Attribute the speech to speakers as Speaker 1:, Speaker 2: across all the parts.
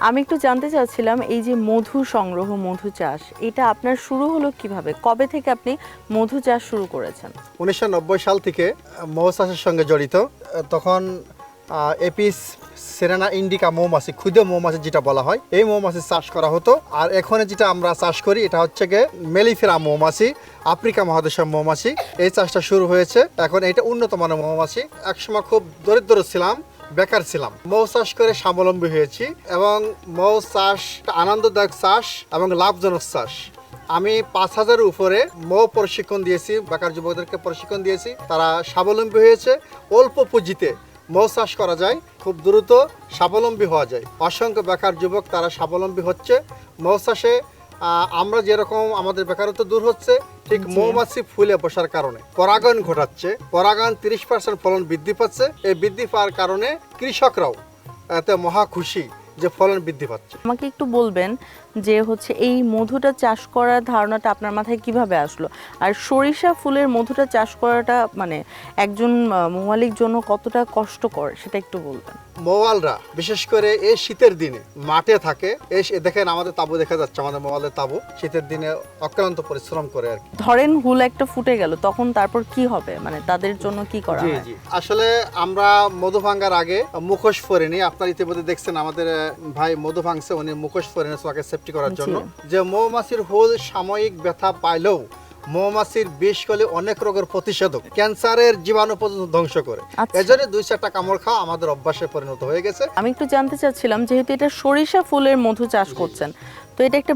Speaker 1: আমি একটু জানতে চাচ্ছিলাম এই যে মধু সংগ্রহ, মধু চাষ, এটা আপনার শুরু হলো কিভাবে? কবে থেকে আপনি মধু চাষ শুরু করেছেন?
Speaker 2: 1990 সাল থেকে মৌ চাষের সঙ্গে জড়িত। তখন এপিস সেরেনা ইন্ডিকা মৌমাছি, ক্ষুদ্র মৌমাছি যেটা বলা হয়, এই মৌমাছি চাষ করা হতো। আর এখন যেটা আমরা চাষ করি এটা হচ্ছে গিয়ে মেলিফেরা মৌমাছি, আফ্রিকা মহাদেশের মৌমাছি। এই চাষটা শুরু হয়েছে। এখন এটা উন্নত মানের মৌমাছি। একসময় খুব দরিদ্র ছিলাম, বেকার ছিলাম, মৌ চাষ করে স্বাবলম্বী হয়েছি। এবং মৌ চাষ আনন্দদায়ক চাষ এবং লাভজনক চাষ। আমি 5,000-এর উপরে মৌ প্রশিক্ষণ দিয়েছি, বেকার যুবকদেরকে প্রশিক্ষণ দিয়েছি, তারা স্বাবলম্বী হয়েছে। অল্প পুঁজিতে মৌ চাষ করা যায়, খুব দ্রুত স্বাবলম্বী হওয়া যায়। অসংখ্য বেকার যুবক তারা স্বাবলম্বী হচ্ছে মৌ চাষে। আমরা যেরকম আমাদের বেকারত্ব দূর হচ্ছে, ঠিক মৌমাছি ফুলে বসার কারণে পরাগায়ন ঘটাচ্ছে, পরাগায়ন 30% ফলন বৃদ্ধি পাচ্ছে। এই বৃদ্ধি পাওয়ার কারণে কৃষকরাও এতে মহা খুশি যে ফলন বৃদ্ধি পাচ্ছে।
Speaker 1: আমাকে একটু বলবেন যে হচ্ছে এই মধুটা চাষ করার ধারণাটা আপনার মাথায় কিভাবে আসলো, আর সরিষা ফুলের মধুটা চাষ করাটা মানে একজন মৌমালির জন্য কতটা কষ্টকর সেটা একটু বলবেন।
Speaker 2: মৌয়ালরা বিশেষ করে এই শীতের দিনে মাঠে থাকে। এই দেখেন আমাদের তাঁবু দেখা যাচ্ছে, আমাদের মৌয়ালের তাঁবু শীতের দিনে অক্লান্ত পরিশ্রম করে আর কি।
Speaker 1: ধরেন হুল একটা ফুটে গেল, তখন তারপর কি হবে, মানে তাদের জন্য কি করা
Speaker 2: জি
Speaker 1: হয়?
Speaker 2: জি, আসলে আমরা মধু ভাঙার আগে মুখোশ পরিনি। আপনার ইতিমধ্যে দেখছেন আমাদের ভাই মধু ভাঙছে, উনি মুখোশ পরিনি তাকে সেফটি করার জন্য। যে মৌমাছির হুল সাময়িক ব্যথা পাইলেও মৌমাছির বিষ কলে অনেক রোগের প্রতিষেধক, ক্যান্সারের জীবাণু পর্যন্ত ধ্বংস করে। এজন্য 2-4টা কামড় খাওয়া আমাদের অভ্যাসে পরিণত হয়ে গেছে।
Speaker 1: আমি একটু জানতে চাচ্ছিলাম, যেহেতু এটা সরিষা ফুলের মধু চাষ করছেন, তো এটা একটা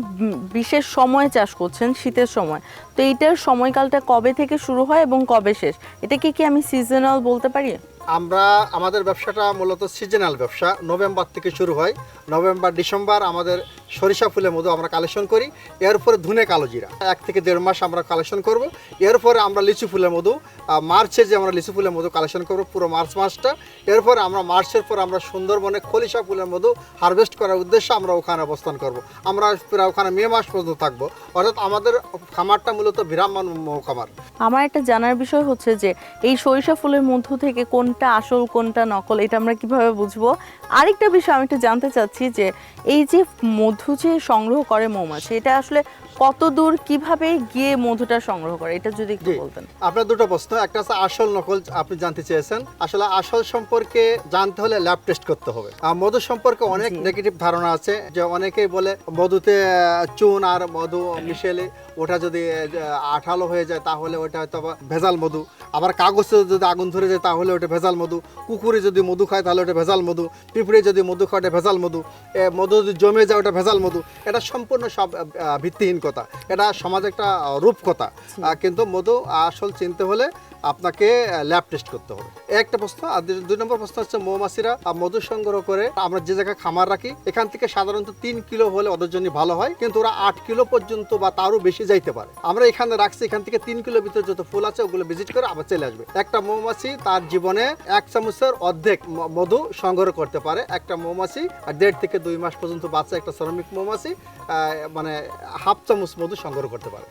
Speaker 1: বিশেষ সময় চাষ করছেন, শীতের সময়, তো এইটার সময়কালটা কবে থেকে শুরু হয় এবং কবে শেষ? এটাকে কি আমি সিজনাল বলতে পারি?
Speaker 2: আমরা আমাদের ব্যবসাটা মূলত সিজনাল ব্যবসা। নভেম্বর থেকে শুরু হয়, নভেম্বর ডিসেম্বর আমাদের সরিষা ফুলের মধু আমরা কালেকশন করি। এরপরে ধুনে কালোজিরা 1 থেকে 1.5 মাস আমরা কালেকশন করব। এরপরে আমরা লিচু ফুলের মধু মার্চে যে আমরা লিচু ফুলের মধু কালেকশন করব পুরো মার্চ মাসটা। এরপরে আমরা মার্চের পর আমরা সুন্দরবনে খলিশা ফুলের মধু হারভেস্ট করার উদ্দেশ্যে আমরা ওখানে অবস্থান করব। আমরা প্রায় ওখানে মে মাস পর্যন্ত থাকবো। অর্থাৎ আমাদের খামারটা মূলত বিরামমান মৌ খামার।
Speaker 1: আমার একটা জানার বিষয় হচ্ছে যে এই সরিষা ফুলের মধু থেকে কোনটা আসল কোনটা নকল, এটা আমরা কিভাবে বুঝবো? আরেকটা বিষয় আমি একটু জানতে চাচ্ছি যে এই যে মধু যে সংগ্রহ করে মৌমাছি, এটা আসলে কত দূর কিভাবে গিয়ে মধুটা সংগ্রহ করে, এটা যদি একটু বলতেন।
Speaker 2: আপনার দুটো প্রশ্ন, একটা আছে আসল নকল আপনি জানতে চেয়েছেন। আসলে আসল সম্পর্কে জানতে হলে ল্যাব টেস্ট করতে হবে। আর মধু সম্পর্কে অনেক নেগেটিভ ধারণা আছে, যে অনেকেই বলে মধুতে চুন আর মধু মিশেলে ওটা যদি আঠালো হয়ে যায় তাহলে ওটা হয়তো ভেজাল মধু। আবার কাগজে যদি আগুন ধরে যায় তাহলে ওটা ভেজাল মধু। কুকুরে যদি মধু খায় তাহলে ওটা ভেজাল মধু। পিঁপড়ে যদি মধু খায় ওটা ভেজাল মধু। মধু যদি জমে যায় ওটা ভেজাল মধু। এটা সম্পূর্ণ সব ভিত্তিহীন কথা, এটা সমাজে একটা রূপকথা। কিন্তু মধু আসল চিনতে হলে আপনাকে ল্যাব টেস্ট করতে হবে, একটা প্রশ্ন। আর 2 নম্বর প্রশ্ন হচ্ছে মৌমাছিরা মধু সংগ্রহ করে আমরা যে জায়গায় খামার রাখি এখান থেকে সাধারণত 3 কিলো হলে ওদের জন্য ভালো হয়, কিন্তু ওরা 8 কিলো পর্যন্ত বা তারও বেশি যাইতে পারে। আমরা এখানে রাখছি, এখান থেকে 3 কিলোর ভিতরে যত ফুল আছে ওগুলো ভিজিট করে আবার চলে আসবে। একটা মৌমাছি তার জীবনে 1 চামচের অর্ধেক মধু সংগ্রহ করতে পারে। একটা মৌমাছি 1.5 থেকে 2 মাস পর্যন্ত বাঁচে। একটা শ্রমিক মৌমাছি মানে 1/2 চামচ মধু সংগ্রহ করতে পারে।